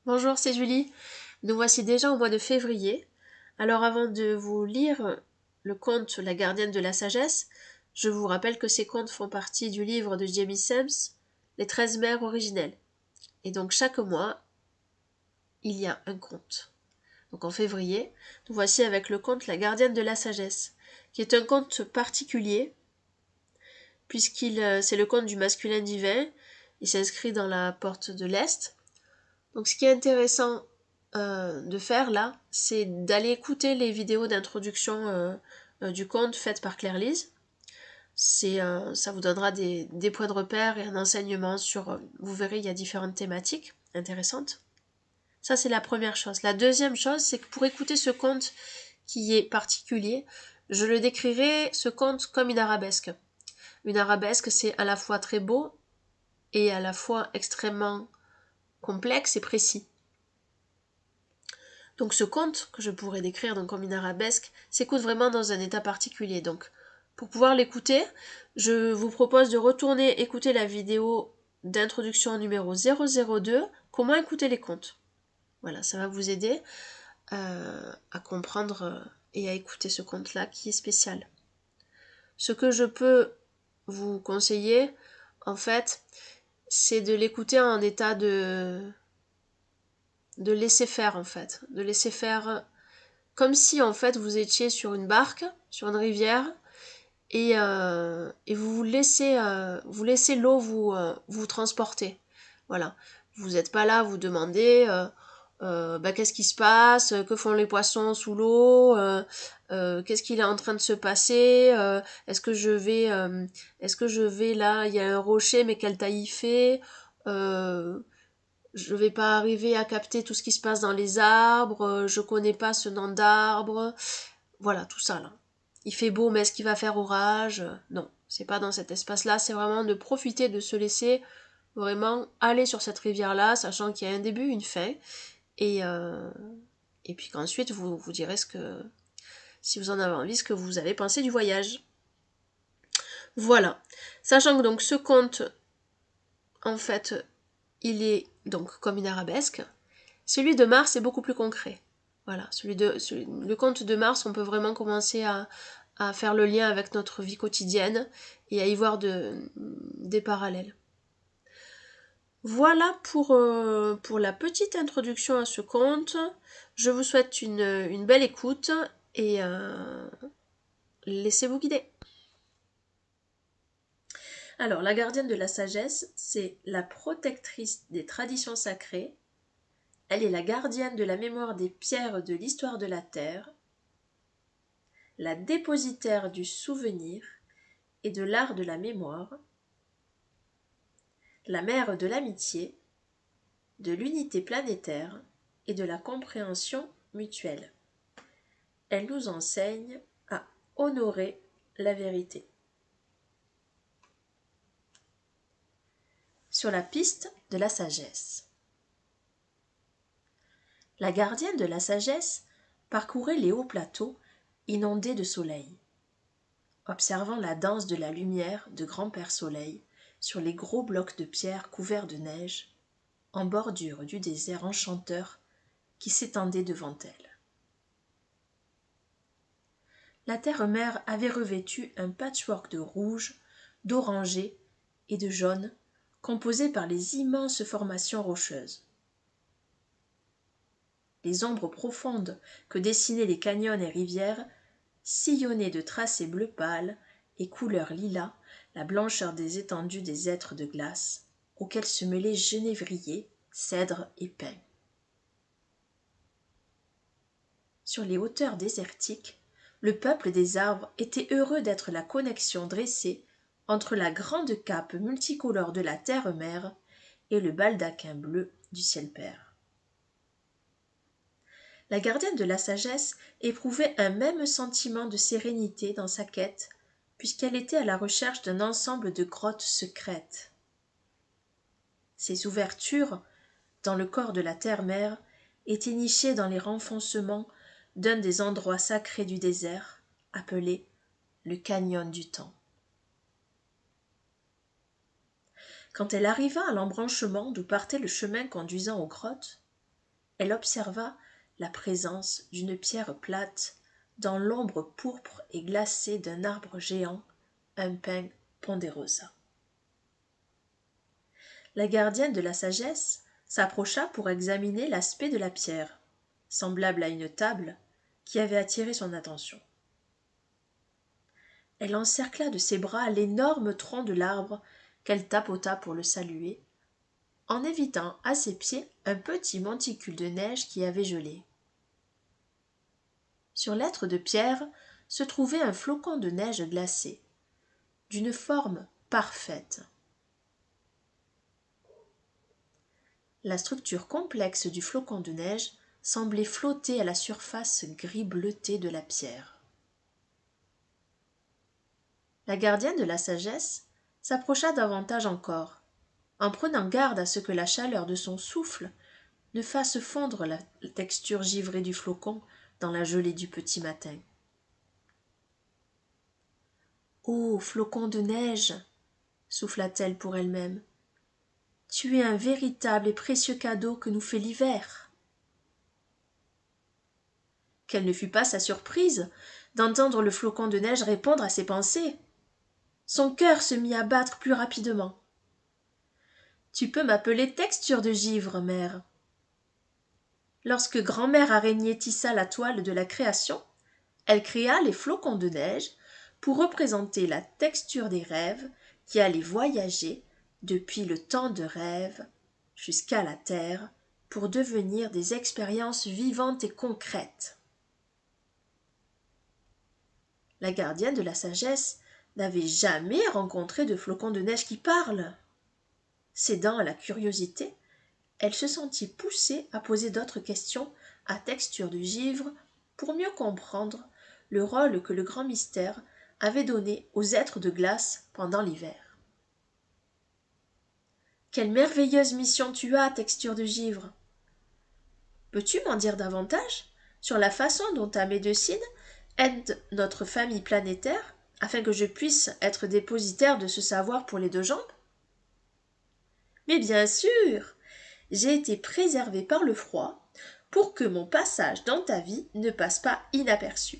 Bonjour, c'est Julie. Nous voici déjà au mois de février. Alors avant de vous lire le conte La gardienne de la sagesse, je vous rappelle que ces contes font partie du livre de Jamie Sams, Les 13 mères originelles. Et donc chaque mois, il y a un conte. Donc en février, nous voici avec le conte La gardienne de la sagesse, qui est un conte particulier, c'est le conte du masculin divin. Il s'inscrit dans la porte de l'Est. Donc ce qui est intéressant de faire là, c'est d'aller écouter les vidéos d'introduction du conte faites par Claire Lise. Ça vous donnera des points de repère et un enseignement sur... vous verrez, il y a différentes thématiques intéressantes. Ça, c'est la première chose. La deuxième chose, c'est que pour écouter ce conte qui est particulier, je le décrirai, ce conte, comme une arabesque. Une arabesque, c'est à la fois très beau et à la fois extrêmement complexe et précis. Donc ce conte, que je pourrais décrire donc comme une arabesque, s'écoute vraiment dans un état particulier. Donc pour pouvoir l'écouter, je vous propose de retourner écouter la vidéo d'introduction numéro 002, comment écouter les contes. Voilà, ça va vous aider à comprendre et à écouter ce conte-là qui est spécial. Ce que je peux vous conseiller, en fait, c'est de l'écouter en état de laisser faire, en fait. De laisser faire comme si en fait vous étiez sur une barque, sur une rivière, et vous laissez l'eau vous transporter. Voilà. Vous n'êtes pas là à vous demander qu'est-ce qui se passe, que font les poissons sous l'eau, qu'est-ce qu'il est en train de se passer, est-ce que je vais là, il y a un rocher, mais quelle taille il fait, je vais pas arriver à capter tout ce qui se passe dans les arbres, je connais pas ce nom d'arbre, voilà, tout ça là. Il fait beau, mais est-ce qu'il va faire orage? Non, c'est pas dans cet espace-là, c'est vraiment de profiter, de se laisser vraiment aller sur cette rivière-là, sachant qu'il y a un début, une fin, et, euh, et puis qu'ensuite vous vous direz si vous en avez envie, ce que vous avez pensé du voyage. Voilà. Sachant que donc ce conte, en fait, il est donc comme une arabesque. Celui de Mars est beaucoup plus concret. Voilà, le conte de Mars, on peut vraiment commencer à faire le lien avec notre vie quotidienne et à y voir des parallèles. Voilà pour la petite introduction à ce conte. Je vous souhaite une belle écoute et laissez-vous guider. Alors, la gardienne de la sagesse, c'est la protectrice des traditions sacrées. Elle est la gardienne de la mémoire des pierres de l'histoire de la Terre, la dépositaire du souvenir et de l'art de la mémoire, la mère de l'amitié, de l'unité planétaire et de la compréhension mutuelle. Elle nous enseigne à honorer la vérité. Sur la piste de la sagesse. La gardienne de la sagesse parcourait les hauts plateaux inondés de soleil, observant la danse de la lumière de grand-père Soleil sur les gros blocs de pierre couverts de neige, en bordure du désert enchanteur qui s'étendait devant elle. La terre-mère avait revêtu un patchwork de rouge, d'orangé et de jaune, composé par les immenses formations rocheuses. Les ombres profondes que dessinaient les canyons et rivières sillonnaient de tracés bleu pâle et couleur lilas la blancheur des étendues des êtres de glace, auxquels se mêlaient genévriers, cèdres et pins. Sur les hauteurs désertiques, le peuple des arbres était heureux d'être la connexion dressée entre la grande cape multicolore de la terre-mère et le baldaquin bleu du ciel père. La gardienne de la sagesse éprouvait un même sentiment de sérénité dans sa quête, puisqu'elle était à la recherche d'un ensemble de grottes secrètes. Ces ouvertures, dans le corps de la terre-mère, étaient nichées dans les renfoncements d'un des endroits sacrés du désert, appelé le canyon du temps. Quand elle arriva à l'embranchement d'où partait le chemin conduisant aux grottes, elle observa la présence d'une pierre plate dans l'ombre pourpre et glacée d'un arbre géant, un pin ponderosa. La gardienne de la sagesse s'approcha pour examiner l'aspect de la pierre, semblable à une table, qui avait attiré son attention. Elle encercla de ses bras l'énorme tronc de l'arbre qu'elle tapota pour le saluer, en évitant à ses pieds un petit monticule de neige qui avait gelé. Sur l'être de pierre se trouvait un flocon de neige glacée, d'une forme parfaite. La structure complexe du flocon de neige semblait flotter à la surface gris bleutée de la pierre. La gardienne de la sagesse s'approcha davantage encore, en prenant garde à ce que la chaleur de son souffle ne fasse fondre la texture givrée du flocon dans la gelée du petit matin. « Ô flocon de neige !» souffla-t-elle pour elle-même. « Tu es un véritable et précieux cadeau que nous fait l'hiver. » Quelle ne fut pas sa surprise d'entendre le flocon de neige répondre à ses pensées. Son cœur se mit à battre plus rapidement. « Tu peux m'appeler texture de givre, mère. » Lorsque grand-mère araignée tissa la toile de la création, elle créa les flocons de neige pour représenter la texture des rêves qui allaient voyager depuis le temps de rêve jusqu'à la terre pour devenir des expériences vivantes et concrètes. La gardienne de la sagesse n'avait jamais rencontré de flocon de neige qui parle. Cédant à la curiosité, elle se sentit poussée à poser d'autres questions à texture de givre pour mieux comprendre le rôle que le grand mystère avait donné aux êtres de glace pendant l'hiver. « Quelle merveilleuse mission tu as, texture de givre! Peux-tu m'en dire davantage sur la façon dont ta médecine aide notre famille planétaire afin que je puisse être dépositaire de ce savoir pour les deux jambes? » Mais bien sûr! J'ai été préservée par le froid pour que mon passage dans ta vie ne passe pas inaperçu.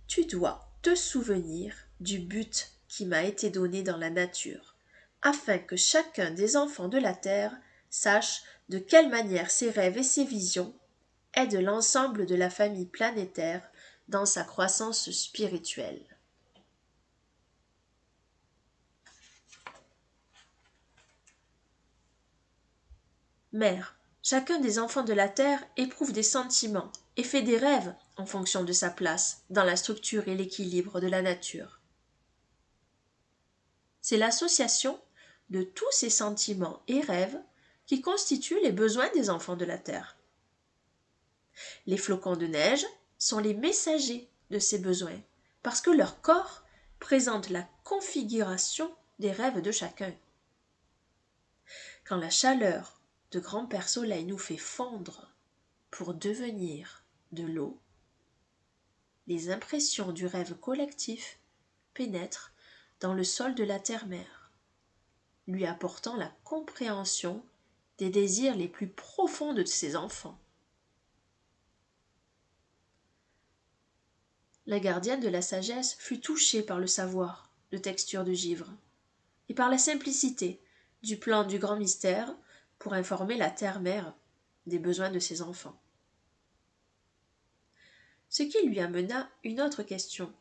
Tu dois te souvenir du but qui m'a été donné dans la nature, afin que chacun des enfants de la terre sache de quelle manière ses rêves et ses visions aident l'ensemble de la famille planétaire dans sa croissance spirituelle. Mère, chacun des enfants de la Terre éprouve des sentiments et fait des rêves en fonction de sa place dans la structure et l'équilibre de la nature. C'est l'association de tous ces sentiments et rêves qui constituent les besoins des enfants de la Terre. Les flocons de neige sont les messagers de ces besoins parce que leur corps présente la configuration des rêves de chacun. Quand la chaleur de grand-père Soleil nous fait fondre pour devenir de l'eau, les impressions du rêve collectif pénètrent dans le sol de la terre-mère, lui apportant la compréhension des désirs les plus profonds de ses enfants. La gardienne de la sagesse fut touchée par le savoir de texture de givre et par la simplicité du plan du grand mystère pour informer la terre-mère des besoins de ses enfants. Ce qui lui amena une autre question.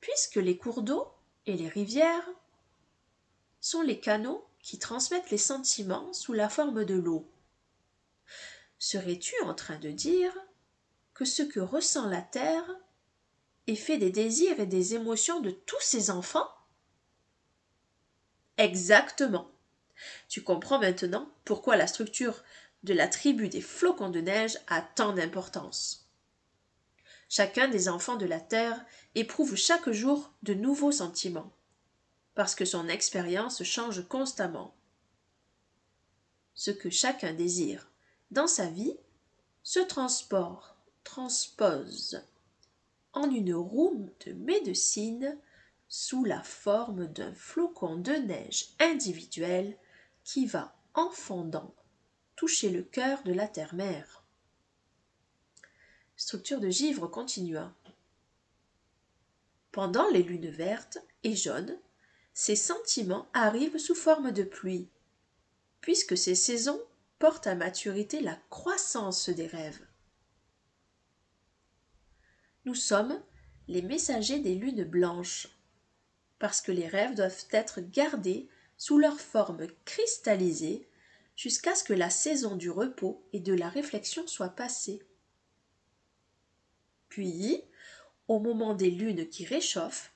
Puisque les cours d'eau et les rivières sont les canaux qui transmettent les sentiments sous la forme de l'eau, serais-tu en train de dire que ce que ressent la terre est fait des désirs et des émotions de tous ses enfants? Exactement. Tu comprends maintenant pourquoi la structure de la tribu des flocons de neige a tant d'importance. Chacun des enfants de la Terre éprouve chaque jour de nouveaux sentiments, parce que son expérience change constamment. Ce que chacun désire dans sa vie se transpose en une roue de médecine sous la forme d'un flocon de neige individuel qui va en fondant toucher le cœur de la terre-mère. Structure de Givre continua. Pendant les lunes vertes et jaunes, ces sentiments arrivent sous forme de pluie, puisque ces saisons portent à maturité la croissance des rêves. Nous sommes les messagers des lunes blanches, parce que les rêves doivent être gardés sous leur forme cristallisée jusqu'à ce que la saison du repos et de la réflexion soit passée. Puis, au moment des lunes qui réchauffent,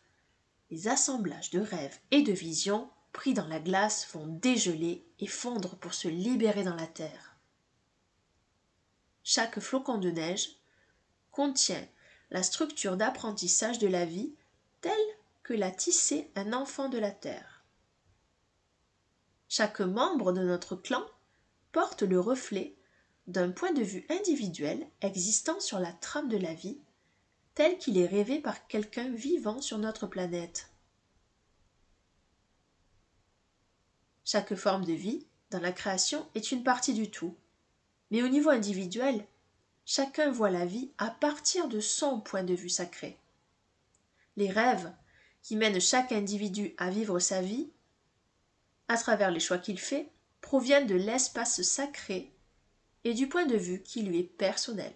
les assemblages de rêves et de visions pris dans la glace vont dégeler et fondre pour se libérer dans la terre. Chaque flocon de neige contient la structure d'apprentissage de la vie telle que l'a tissée un enfant de la terre. Chaque membre de notre clan porte le reflet d'un point de vue individuel existant sur la trame de la vie, tel qu'il est rêvé par quelqu'un vivant sur notre planète. Chaque forme de vie dans la création est une partie du tout, mais au niveau individuel, chacun voit la vie à partir de son point de vue sacré. Les rêves qui mènent chaque individu à vivre sa vie, à travers les choix qu'il fait, proviennent de l'espace sacré et du point de vue qui lui est personnel.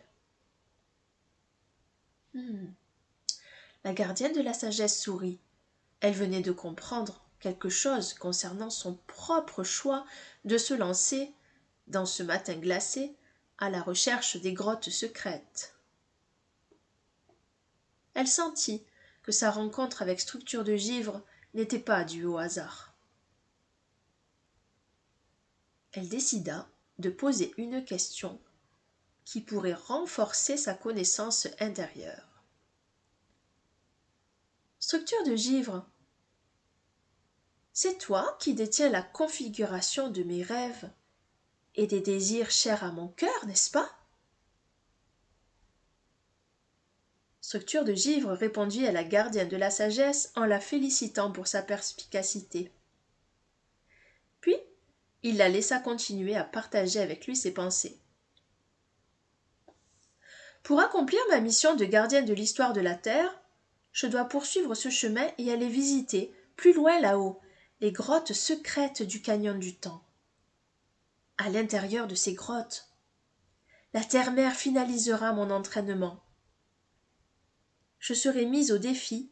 La gardienne de la sagesse sourit. Elle venait de comprendre quelque chose concernant son propre choix de se lancer, dans ce matin glacé, à la recherche des grottes secrètes. Elle sentit que sa rencontre avec Structure de Givre n'était pas due au hasard. Elle décida de poser une question qui pourrait renforcer sa connaissance intérieure. Structure de Givre, c'est toi qui détiens la configuration de mes rêves et des désirs chers à mon cœur, n'est-ce pas? Structure de Givre répondit à la gardienne de la sagesse en la félicitant pour sa perspicacité. Puis, il la laissa continuer à partager avec lui ses pensées. Pour accomplir ma mission de gardienne de l'histoire de la Terre, je dois poursuivre ce chemin et aller visiter, plus loin là-haut, les grottes secrètes du canyon du temps. À l'intérieur de ces grottes, la terre-mère finalisera mon entraînement. Je serai mise au défi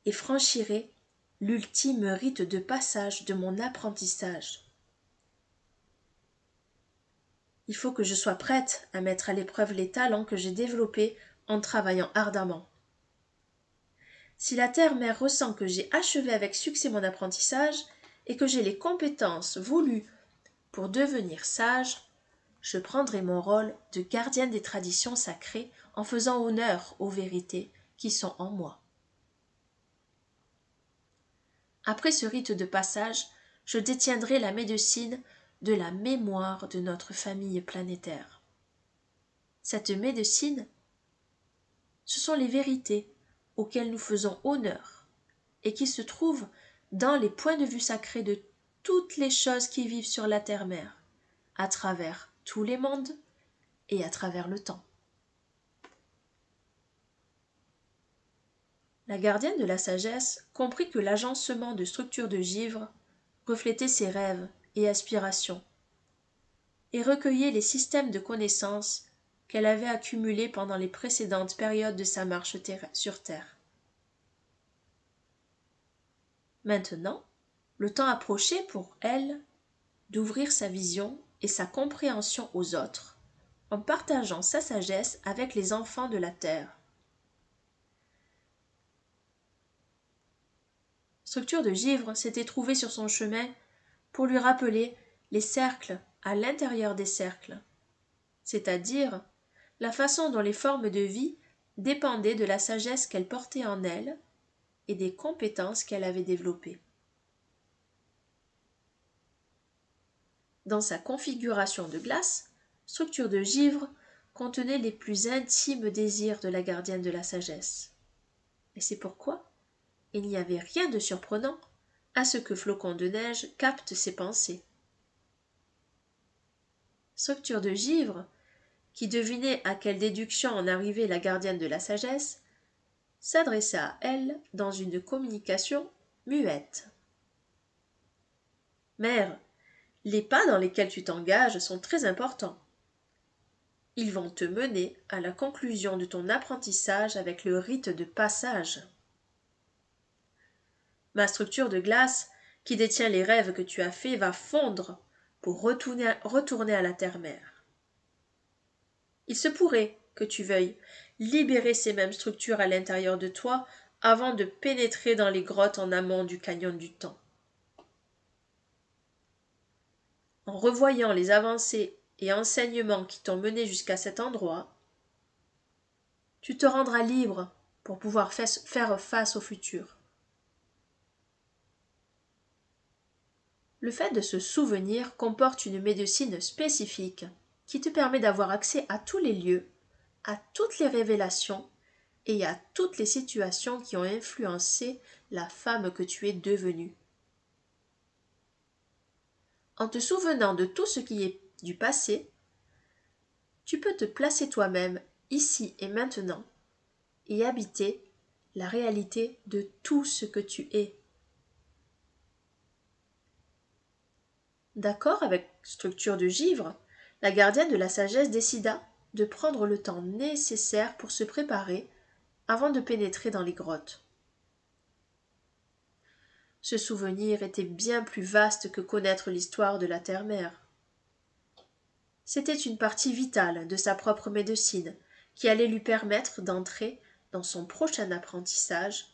et franchirai l'ultime rite de passage de mon apprentissage. Il faut que je sois prête à mettre à l'épreuve les talents que j'ai développés en travaillant ardemment. Si la terre-mère ressent que j'ai achevé avec succès mon apprentissage et que j'ai les compétences voulues pour devenir sage, je prendrai mon rôle de gardienne des traditions sacrées en faisant honneur aux vérités qui sont en moi. Après ce rite de passage, je détiendrai la médecine de la mémoire de notre famille planétaire. Cette médecine, ce sont les vérités auxquelles nous faisons honneur et qui se trouvent dans les points de vue sacrés de toutes les choses qui vivent sur la terre-mère, à travers tous les mondes et à travers le temps. La gardienne de la sagesse comprit que l'agencement de Structure de Givre reflétait ses rêves et aspirations, et recueillait les systèmes de connaissances qu'elle avait accumulés pendant les précédentes périodes de sa marche sur Terre. Maintenant, le temps approchait pour elle d'ouvrir sa vision et sa compréhension aux autres, en partageant sa sagesse avec les enfants de la Terre. Structure de Givre s'était trouvée sur son chemin pour lui rappeler les cercles à l'intérieur des cercles, c'est-à-dire la façon dont les formes de vie dépendaient de la sagesse qu'elle portait en elle et des compétences qu'elle avait développées. Dans sa configuration de glace, Structure de Givre contenait les plus intimes désirs de la gardienne de la sagesse. Et c'est pourquoi il n'y avait rien de surprenant à ce que Flocon de Neige capte ses pensées. Structure de givre, qui devinait à quelle déduction en arrivait la gardienne de la sagesse, s'adressa à elle dans une communication muette. Mère, les pas dans lesquels tu t'engages sont très importants. Ils vont te mener à la conclusion de ton apprentissage avec le rite de passage. Ma structure de glace, qui détient les rêves que tu as faits, va fondre pour retourner à la terre-mère. Il se pourrait que tu veuilles libérer ces mêmes structures à l'intérieur de toi avant de pénétrer dans les grottes en amont du canyon du temps. En revoyant les avancées et enseignements qui t'ont mené jusqu'à cet endroit, tu te rendras libre pour pouvoir faire face au futur. Le fait de se souvenir comporte une médecine spécifique qui te permet d'avoir accès à tous les lieux, à toutes les révélations et à toutes les situations qui ont influencé la femme que tu es devenue. En te souvenant de tout ce qui est du passé, tu peux te placer toi-même ici et maintenant et habiter la réalité de tout ce que tu es. D'accord avec structure de givre, la gardienne de la sagesse décida de prendre le temps nécessaire pour se préparer avant de pénétrer dans les grottes. Ce souvenir était bien plus vaste que connaître l'histoire de la terre-mère. C'était une partie vitale de sa propre médecine qui allait lui permettre d'entrer dans son prochain apprentissage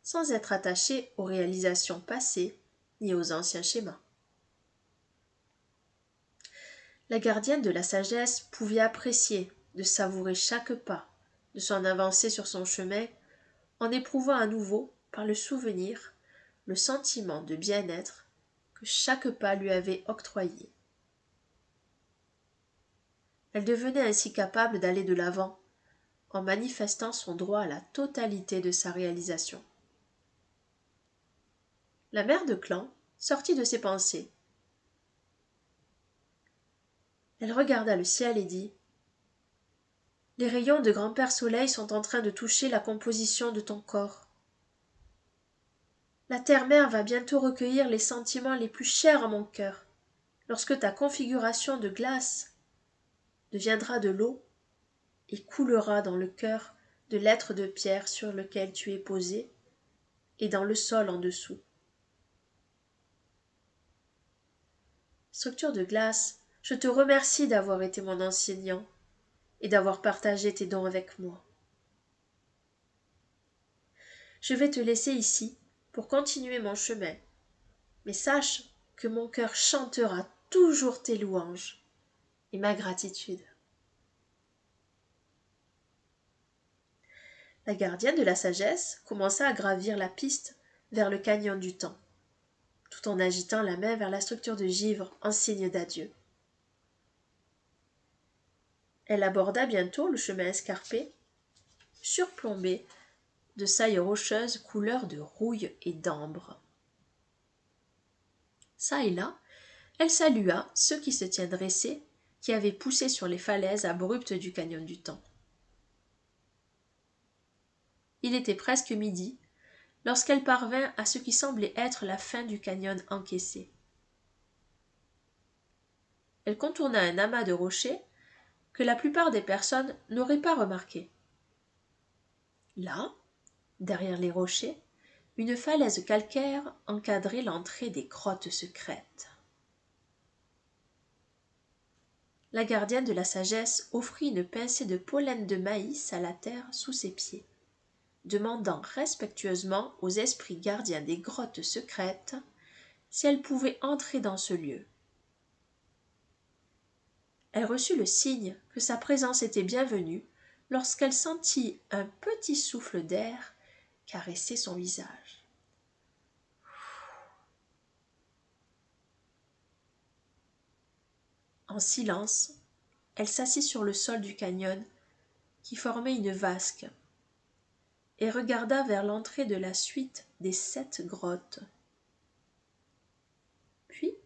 sans être attaché aux réalisations passées ni aux anciens schémas. La gardienne de la sagesse pouvait apprécier de savourer chaque pas de son avancée sur son chemin en éprouvant à nouveau, par le souvenir, le sentiment de bien-être que chaque pas lui avait octroyé. Elle devenait ainsi capable d'aller de l'avant en manifestant son droit à la totalité de sa réalisation. La mère de clan sortit de ses pensées. Elle regarda le ciel et dit « Les rayons de grand-père Soleil sont en train de toucher la composition de ton corps. La terre-mère va bientôt recueillir les sentiments les plus chers à mon cœur, lorsque ta configuration de glace deviendra de l'eau et coulera dans le cœur de l'être de pierre sur lequel tu es posé et dans le sol en dessous. Structure de glace, je te remercie d'avoir été mon enseignant et d'avoir partagé tes dons avec moi. Je vais te laisser ici pour continuer mon chemin, mais sache que mon cœur chantera toujours tes louanges et ma gratitude. La gardienne de la sagesse commença à gravir la piste vers le canyon du temps, tout en agitant la main vers la structure de givre en signe d'adieu. Elle aborda bientôt le chemin escarpé, surplombé de sailles rocheuses couleur de rouille et d'ambre. Ça et là, elle salua ceux qui se tiennent dressés, qui avaient poussé sur les falaises abruptes du canyon du temps. Il était presque midi lorsqu'elle parvint à ce qui semblait être la fin du canyon encaissé. Elle contourna un amas de rochers que la plupart des personnes n'auraient pas remarqué. Là, derrière les rochers, une falaise calcaire encadrait l'entrée des grottes secrètes. La gardienne de la sagesse offrit une pincée de pollen de maïs à la terre sous ses pieds, demandant respectueusement aux esprits gardiens des grottes secrètes si elle pouvait entrer dans ce lieu. Elle reçut le signe que sa présence était bienvenue lorsqu'elle sentit un petit souffle d'air caresser son visage. En silence, elle s'assit sur le sol du canyon qui formait une vasque et regarda vers l'entrée de la suite des 7 grottes. Puis,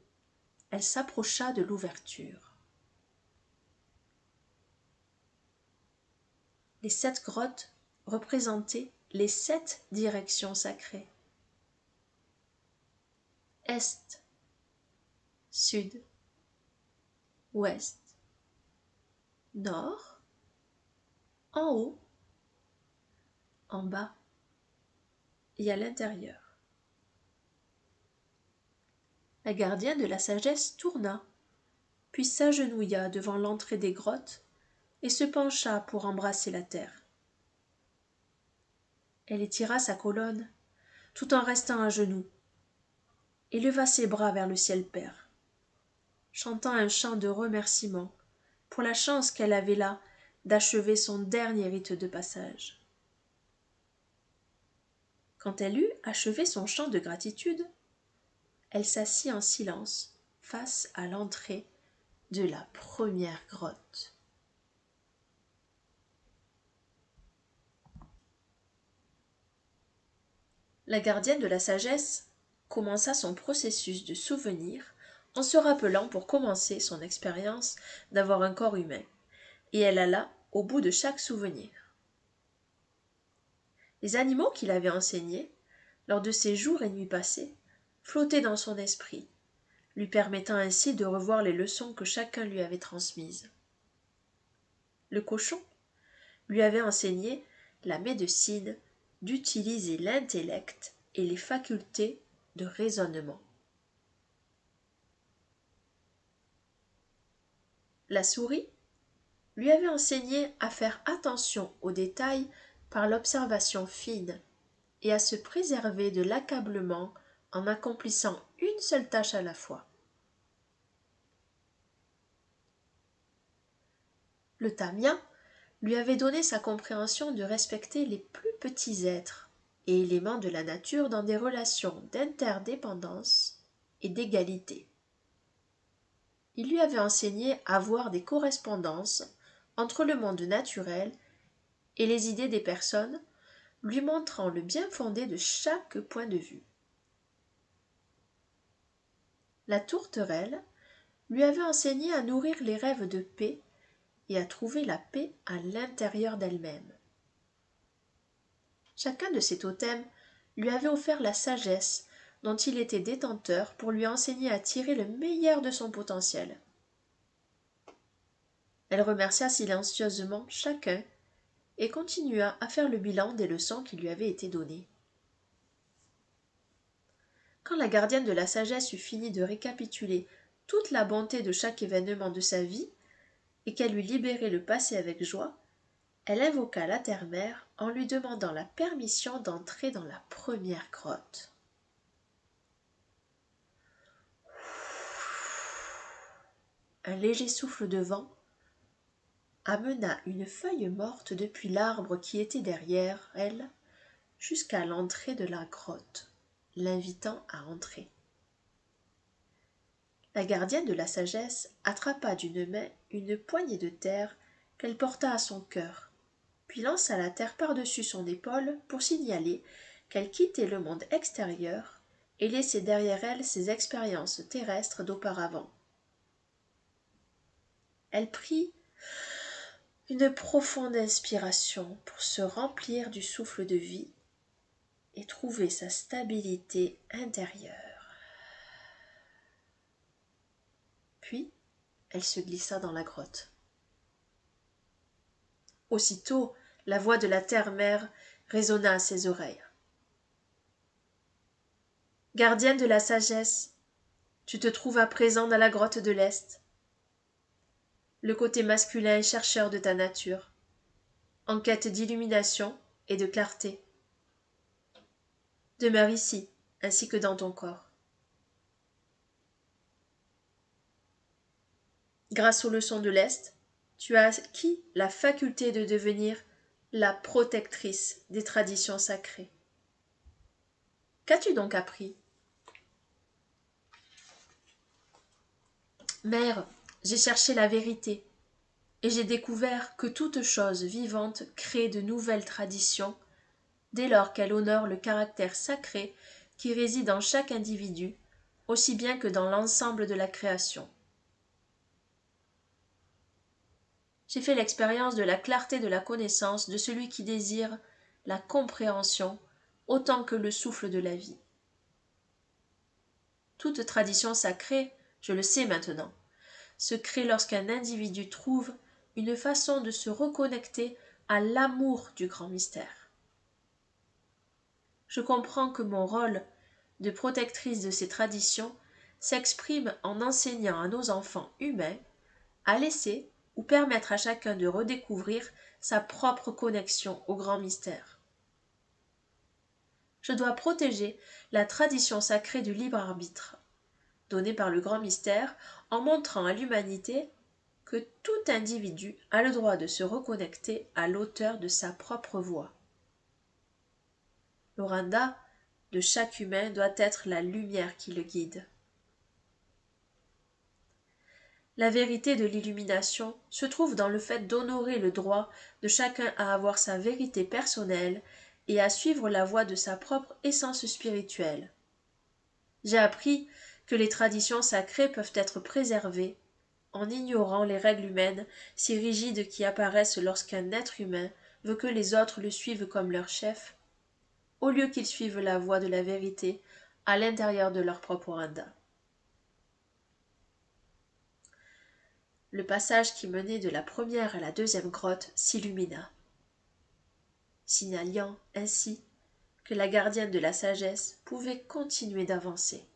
elle s'approcha de l'ouverture. Les 7 grottes représentaient les 7 directions sacrées. Est, sud, ouest, nord, en haut, en bas et à l'intérieur. La gardienne de la sagesse tourna, puis s'agenouilla devant l'entrée des grottes et se pencha pour embrasser la terre. Elle étira sa colonne, tout en restant à genoux, et leva ses bras vers le ciel père, chantant un chant de remerciement pour la chance qu'elle avait là d'achever son dernier rite de passage. Quand elle eut achevé son chant de gratitude, elle s'assit en silence face à l'entrée de la première grotte. La gardienne de la sagesse commença son processus de souvenir en se rappelant pour commencer son expérience d'avoir un corps humain, et elle alla au bout de chaque souvenir. Les animaux qu'il avait enseignés, lors de ces jours et nuits passés, flottaient dans son esprit, lui permettant ainsi de revoir les leçons que chacun lui avait transmises. Le cochon lui avait enseigné la médecine d'utiliser l'intellect et les facultés de raisonnement. La souris lui avait enseigné à faire attention aux détails par l'observation fine et à se préserver de l'accablement en accomplissant une seule tâche à la fois. Le tamien lui avait donné sa compréhension de respecter les plus petits êtres et éléments de la nature dans des relations d'interdépendance et d'égalité. Il lui avait enseigné à voir des correspondances entre le monde naturel et les idées des personnes, lui montrant le bien fondé de chaque point de vue. La tourterelle lui avait enseigné à nourrir les rêves de paix et à trouver la paix à l'intérieur d'elle-même. Chacun de ces totems lui avait offert la sagesse dont il était détenteur pour lui enseigner à tirer le meilleur de son potentiel. Elle remercia silencieusement chacun et continua à faire le bilan des leçons qui lui avaient été données. Quand la gardienne de la sagesse eut fini de récapituler toute la bonté de chaque événement de sa vie et qu'elle eut libéré le passé avec joie, elle invoqua la terre-mère en lui demandant la permission d'entrer dans la première grotte. Un léger souffle de vent amena une feuille morte depuis l'arbre qui était derrière elle jusqu'à l'entrée de la grotte, l'invitant à entrer. La gardienne de la sagesse attrapa d'une main une poignée de terre qu'elle porta à son cœur, puis lança la terre par-dessus son épaule pour signaler qu'elle quittait le monde extérieur et laissait derrière elle ses expériences terrestres d'auparavant. Elle prit une profonde inspiration pour se remplir du souffle de vie et trouver sa stabilité intérieure. Puis, elle se glissa dans la grotte. Aussitôt, la voix de la terre-mère résonna à ses oreilles. Gardienne de la sagesse, tu te trouves à présent dans la grotte de l'Est. Le côté masculin est chercheur de ta nature, en quête d'illumination et de clarté. Demeure ici, ainsi que dans ton corps. Grâce aux leçons de l'Est, tu as acquis la faculté de devenir la protectrice des traditions sacrées. Qu'as-tu donc appris? Mère, j'ai cherché la vérité, et j'ai découvert que toute chose vivante crée de nouvelles traditions, dès lors qu'elle honore le caractère sacré qui réside en chaque individu, aussi bien que dans l'ensemble de la création. J'ai fait l'expérience de la clarté de la connaissance de celui qui désire la compréhension autant que le souffle de la vie. Toute tradition sacrée, je le sais maintenant, se crée lorsqu'un individu trouve une façon de se reconnecter à l'amour du grand mystère. Je comprends que mon rôle de protectrice de ces traditions s'exprime en enseignant à nos enfants humains à laisser ou permettre à chacun de redécouvrir sa propre connexion au grand mystère. Je dois protéger la tradition sacrée du libre arbitre, donnée par le grand mystère, en montrant à l'humanité que tout individu a le droit de se reconnecter à l'auteur de sa propre voix. L'oranda de chaque humain doit être la lumière qui le guide. La vérité de l'illumination se trouve dans le fait d'honorer le droit de chacun à avoir sa vérité personnelle et à suivre la voie de sa propre essence spirituelle. J'ai appris que les traditions sacrées peuvent être préservées en ignorant les règles humaines si rigides qui apparaissent lorsqu'un être humain veut que les autres le suivent comme leur chef, au lieu qu'ils suivent la voie de la vérité à l'intérieur de leur propre oranda. Le passage qui menait de la première à la deuxième grotte s'illumina, signalant ainsi que la gardienne de la sagesse pouvait continuer d'avancer.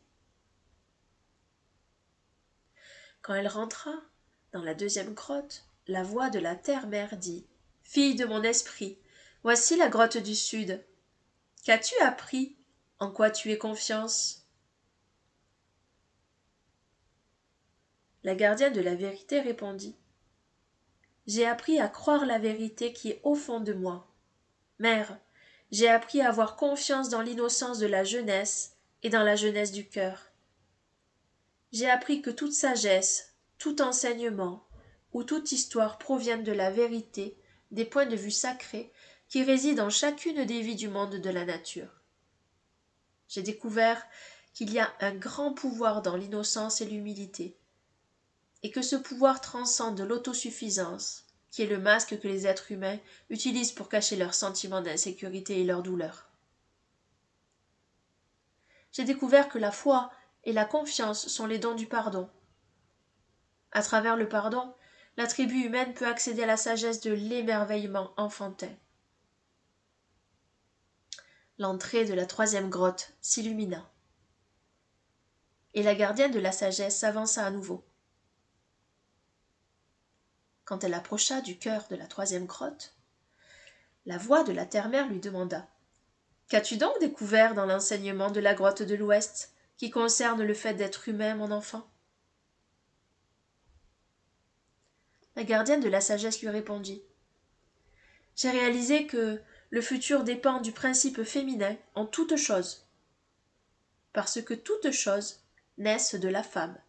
Quand elle rentra dans la deuxième grotte, la voix de la terre-mère dit « Fille de mon esprit, voici la grotte du sud. Qu'as-tu appris? En quoi tu es confiance ?» La gardienne de la vérité répondit « J'ai appris à croire la vérité qui est au fond de moi. Mère, j'ai appris à avoir confiance dans l'innocence de la jeunesse et dans la jeunesse du cœur. J'ai appris que toute sagesse, tout enseignement ou toute histoire proviennent de la vérité, des points de vue sacrés qui résident en chacune des vies du monde de la nature. J'ai découvert qu'il y a un grand pouvoir dans l'innocence et l'humilité, et que ce pouvoir transcende l'autosuffisance, qui est le masque que les êtres humains utilisent pour cacher leurs sentiments d'insécurité et leurs douleurs. J'ai découvert que la foi et la confiance sont les dons du pardon. À travers le pardon, la tribu humaine peut accéder à la sagesse de l'émerveillement enfantin. L'entrée de la troisième grotte s'illumina, et la gardienne de la sagesse s'avança à nouveau. Quand elle approcha du cœur de la troisième grotte, la voix de la terre-mère lui demanda « Qu'as-tu donc découvert dans l'enseignement de la grotte de l'Ouest qui concerne le fait d'être humain, mon enfant ?» La gardienne de la sagesse lui répondit « J'ai réalisé que le futur dépend du principe féminin en toute chose, parce que toutes choses naissent de la femme.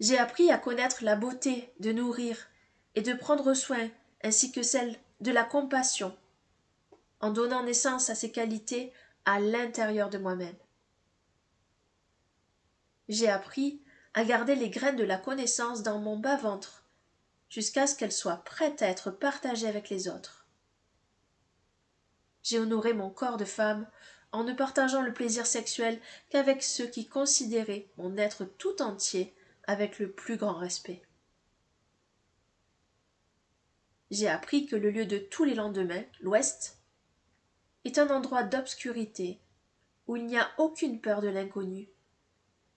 J'ai appris à connaître la beauté de nourrir et de prendre soin, ainsi que celle de la compassion, en donnant naissance à ces qualités à l'intérieur de moi-même. J'ai appris à garder les graines de la connaissance dans mon bas-ventre, jusqu'à ce qu'elles soient prêtes à être partagées avec les autres. J'ai honoré mon corps de femme en ne partageant le plaisir sexuel qu'avec ceux qui considéraient mon être tout entier avec le plus grand respect. J'ai appris que le lieu de tous les lendemains, l'Ouest, est un endroit d'obscurité où il n'y a aucune peur de l'inconnu,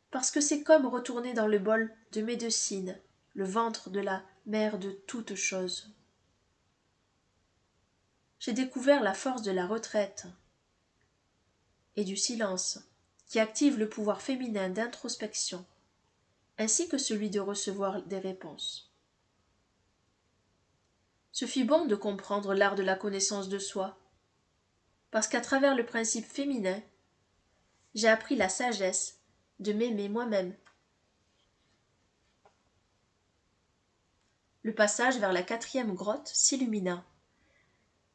parce que c'est comme retourner dans le bol de médecine, le ventre de la mère de toutes choses. J'ai découvert la force de la retraite et du silence qui active le pouvoir féminin d'introspection, ainsi que celui de recevoir des réponses. Ce fut bon de comprendre l'art de la connaissance de soi, parce qu'à travers le principe féminin, j'ai appris la sagesse de m'aimer moi-même. Le passage vers la quatrième grotte s'illumina,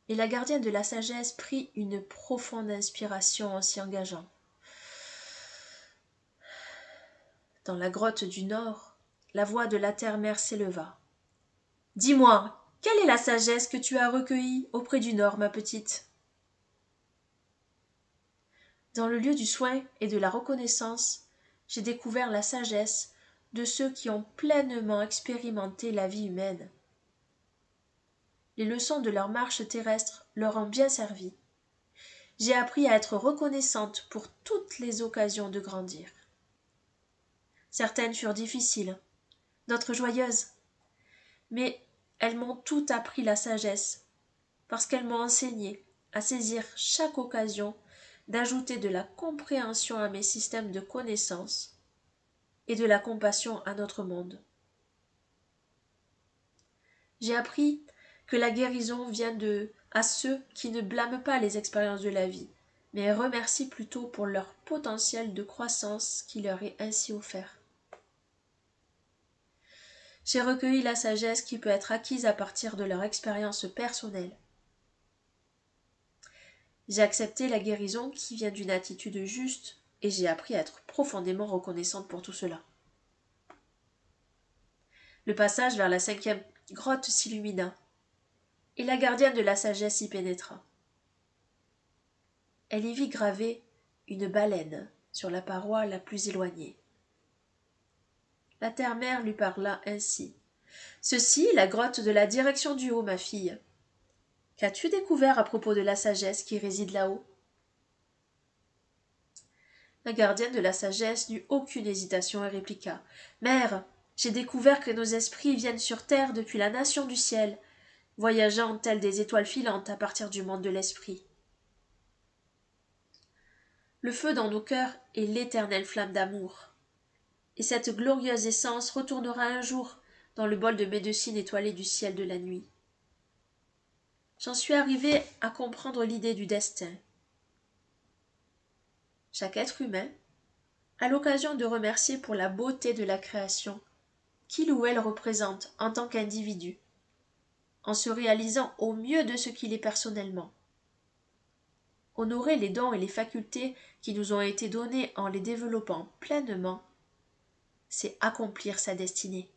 et la gardienne de la sagesse prit une profonde inspiration en s'y engageant. Dans la grotte du nord, la voix de la terre-mère s'éleva. Dis-moi, quelle est la sagesse que tu as recueillie auprès du Nord, ma petite? Dans le lieu du soin et de la reconnaissance, j'ai découvert la sagesse de ceux qui ont pleinement expérimenté la vie humaine. Les leçons de leur marche terrestre leur ont bien servi. J'ai appris à être reconnaissante pour toutes les occasions de grandir. Certaines furent difficiles, d'autres joyeuses, mais elles m'ont toutes appris la sagesse, parce qu'elles m'ont enseigné à saisir chaque occasion d'ajouter de la compréhension à mes systèmes de connaissances et de la compassion à notre monde. J'ai appris que la guérison vient à ceux qui ne blâment pas les expériences de la vie, mais remercient plutôt pour leur potentiel de croissance qui leur est ainsi offert. J'ai recueilli la sagesse qui peut être acquise à partir de leur expérience personnelle. J'ai accepté la guérison qui vient d'une attitude juste et j'ai appris à être profondément reconnaissante pour tout cela. Le passage vers la 5e grotte s'illumina et la gardienne de la sagesse y pénétra. Elle y vit graver une baleine sur la paroi la plus éloignée. La terre-mère lui parla ainsi. « Ceci est la grotte de la direction du haut, ma fille. Qu'as-tu découvert à propos de la sagesse qui réside là-haut » La gardienne de la sagesse n'eut aucune hésitation et répliqua. « Mère, j'ai découvert que nos esprits viennent sur terre depuis la nation du ciel, voyageant tels des étoiles filantes à partir du monde de l'esprit. Le feu dans nos cœurs est l'éternelle flamme d'amour. Et cette glorieuse essence retournera un jour dans le bol de médecine étoilé du ciel de la nuit. J'en suis arrivée à comprendre l'idée du destin. Chaque être humain a l'occasion de remercier pour la beauté de la création qu'il ou elle représente en tant qu'individu, en se réalisant au mieux de ce qu'il est personnellement. Honorer les dons et les facultés qui nous ont été donnés en les développant pleinement, c'est accomplir sa destinée.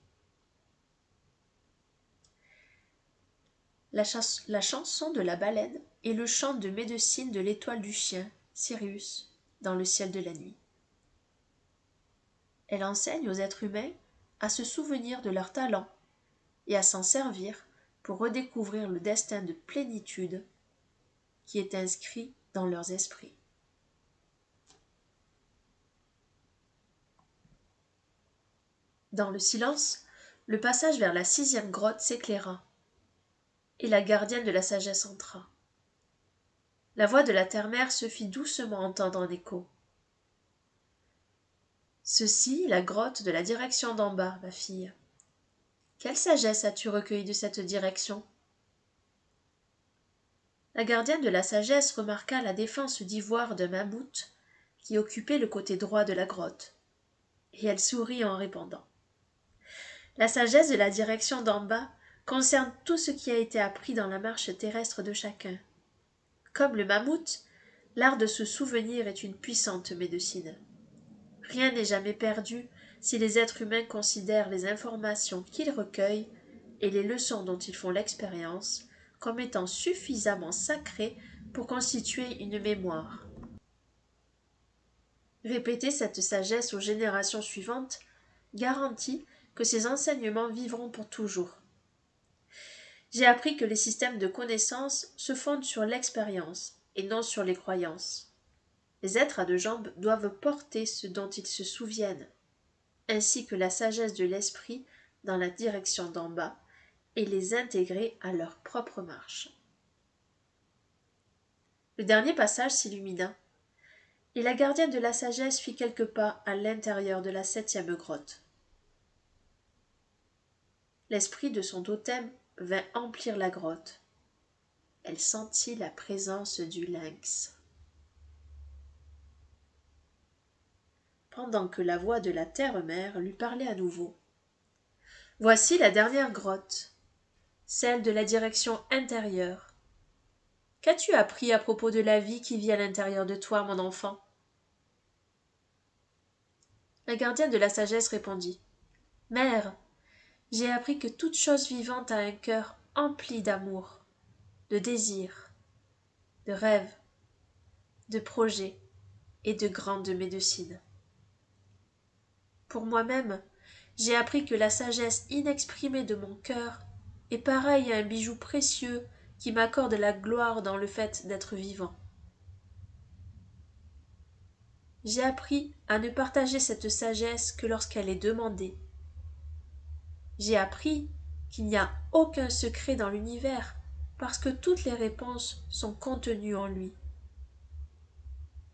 La chanson de la baleine est le chant de médecine de l'étoile du chien, Sirius, dans le ciel de la nuit. Elle enseigne aux êtres humains à se souvenir de leurs talents et à s'en servir pour redécouvrir le destin de plénitude qui est inscrit dans leurs esprits. Dans le silence, le passage vers la 6e grotte s'éclaira, et la gardienne de la sagesse entra. La voix de la terre-mère se fit doucement entendre en écho. « Ceci est la grotte de la direction d'en bas, ma fille. Quelle sagesse as-tu recueillie de cette direction ?» La gardienne de la sagesse remarqua la défense d'ivoire d'un mammouth qui occupait le côté droit de la grotte, et elle sourit en répondant. La sagesse de la direction d'en bas concerne tout ce qui a été appris dans la marche terrestre de chacun. Comme le mammouth, l'art de se souvenir est une puissante médecine. Rien n'est jamais perdu si les êtres humains considèrent les informations qu'ils recueillent et les leçons dont ils font l'expérience comme étant suffisamment sacrées pour constituer une mémoire. Répéter cette sagesse aux générations suivantes garantit que ces enseignements vivront pour toujours. J'ai appris que les systèmes de connaissances se fondent sur l'expérience et non sur les croyances. Les êtres à 2 jambes doivent porter ce dont ils se souviennent, ainsi que la sagesse de l'esprit dans la direction d'en bas, et les intégrer à leur propre marche. Le dernier passage s'illumina, et la gardienne de la sagesse fit quelques pas à l'intérieur de la 7e grotte. L'esprit de son totem vint emplir la grotte. Elle sentit la présence du lynx. Pendant que la voix de la terre-mère lui parlait à nouveau. « Voici la dernière grotte, celle de la direction intérieure. Qu'as-tu appris à propos de la vie qui vit à l'intérieur de toi, mon enfant ?» La gardienne de la sagesse répondit. « Mère, J'ai appris que toute chose vivante a un cœur empli d'amour, de désirs, de rêves, de projets et de grande médecine. Pour moi-même, j'ai appris que la sagesse inexprimée de mon cœur est pareille à un bijou précieux qui m'accorde la gloire dans le fait d'être vivant. J'ai appris à ne partager cette sagesse que lorsqu'elle est demandée. J'ai appris qu'il n'y a aucun secret dans l'univers parce que toutes les réponses sont contenues en lui.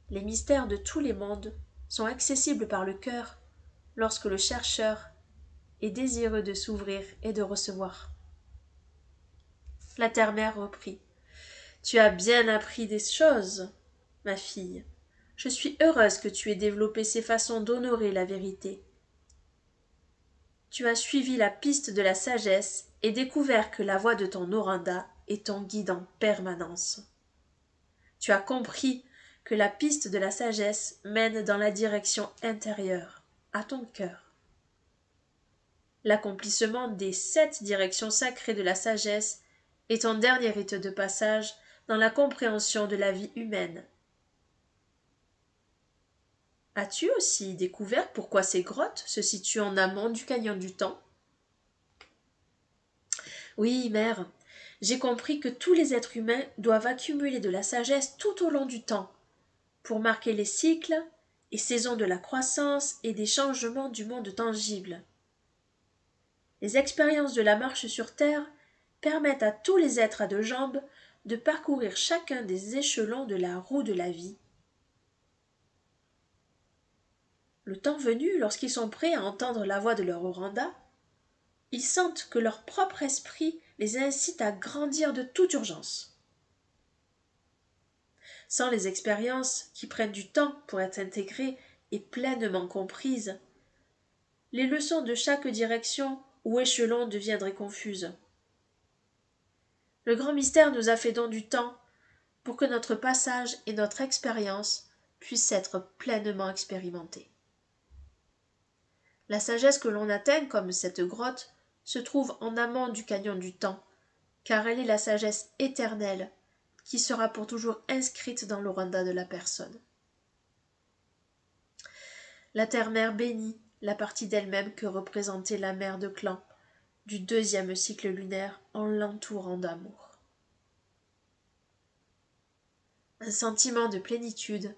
Les mystères de tous les mondes sont accessibles par le cœur lorsque le chercheur est désireux de s'ouvrir et de recevoir. La terre-mère reprit. Tu as bien appris des choses, ma fille. Je suis heureuse que tu aies développé ces façons d'honorer la vérité. Tu as suivi la piste de la sagesse et découvert que la voix de ton Noranda est ton guide en permanence. Tu as compris que la piste de la sagesse mène dans la direction intérieure, à ton cœur. L'accomplissement des 7 directions sacrées de la sagesse est ton dernier rite de passage dans la compréhension de la vie humaine. As-tu aussi découvert pourquoi ces grottes se situent en amont du canyon du temps? Oui, mère, j'ai compris que tous les êtres humains doivent accumuler de la sagesse tout au long du temps, pour marquer les cycles et saisons de la croissance et des changements du monde tangible. Les expériences de la marche sur Terre permettent à tous les êtres à 2 jambes de parcourir chacun des échelons de la roue de la vie. Le temps venu, lorsqu'ils sont prêts à entendre la voix de leur Oranda, ils sentent que leur propre esprit les incite à grandir de toute urgence. Sans les expériences qui prennent du temps pour être intégrées et pleinement comprises, les leçons de chaque direction ou échelon deviendraient confuses. Le grand mystère nous a fait don du temps pour que notre passage et notre expérience puissent être pleinement expérimentés. La sagesse que l'on atteint comme cette grotte se trouve en amont du canyon du temps, car elle est la sagesse éternelle qui sera pour toujours inscrite dans l'oranda de la personne. La terre-mère bénit la partie d'elle-même que représentait la mère de clan du 2e cycle lunaire en l'entourant d'amour. Un sentiment de plénitude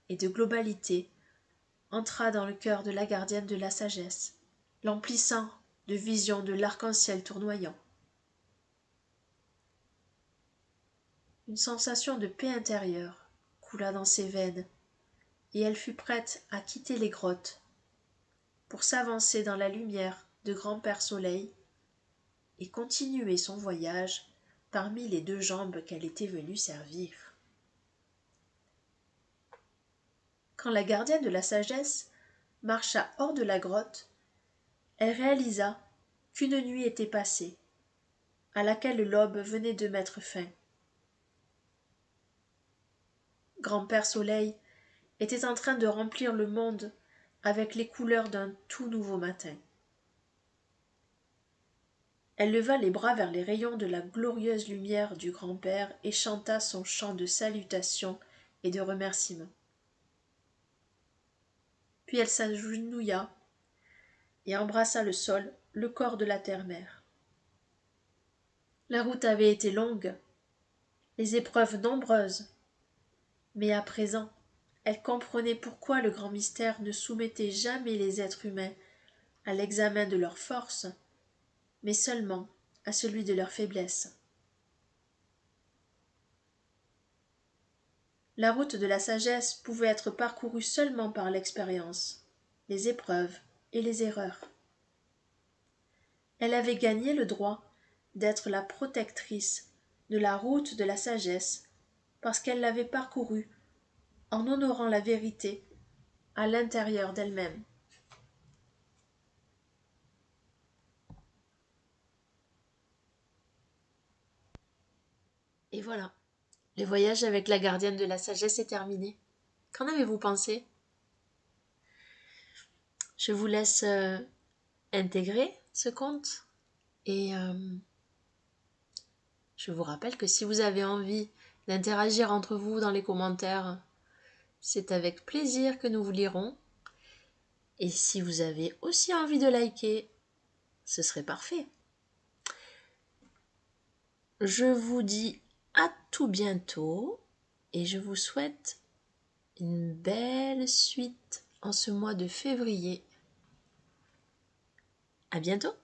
et de globalité entra dans le cœur de la gardienne de la sagesse, l'emplissant de visions de l'arc-en-ciel tournoyant. Une sensation de paix intérieure coula dans ses veines, et elle fut prête à quitter les grottes pour s'avancer dans la lumière de Grand-Père Soleil et continuer son voyage parmi les 2 jambes qu'elle était venue servir. Quand la gardienne de la sagesse marcha hors de la grotte, elle réalisa qu'une nuit était passée, à laquelle l'aube venait de mettre fin. Grand-Père Soleil était en train de remplir le monde avec les couleurs d'un tout nouveau matin. Elle leva les bras vers les rayons de la glorieuse lumière du grand-père et chanta son chant de salutation et de remerciement. Puis elle s'agenouilla et embrassa le sol, le corps de la terre-mère. La route avait été longue, les épreuves nombreuses, mais à présent, elle comprenait pourquoi le grand mystère ne soumettait jamais les êtres humains à l'examen de leurs forces, mais seulement à celui de leur faiblesse. La route de la sagesse pouvait être parcourue seulement par l'expérience, les épreuves et les erreurs. Elle avait gagné le droit d'être la protectrice de la route de la sagesse parce qu'elle l'avait parcourue en honorant la vérité à l'intérieur d'elle-même. Et voilà, le voyage avec la gardienne de la sagesse est terminé. Qu'en avez-vous pensé? Je vous laisse intégrer ce conte. Et je vous rappelle que si vous avez envie d'interagir entre vous dans les commentaires, c'est avec plaisir que nous vous lirons. Et si vous avez aussi envie de liker, ce serait parfait. Je vous dis à tout bientôt et je vous souhaite une belle suite en ce mois de février. À bientôt!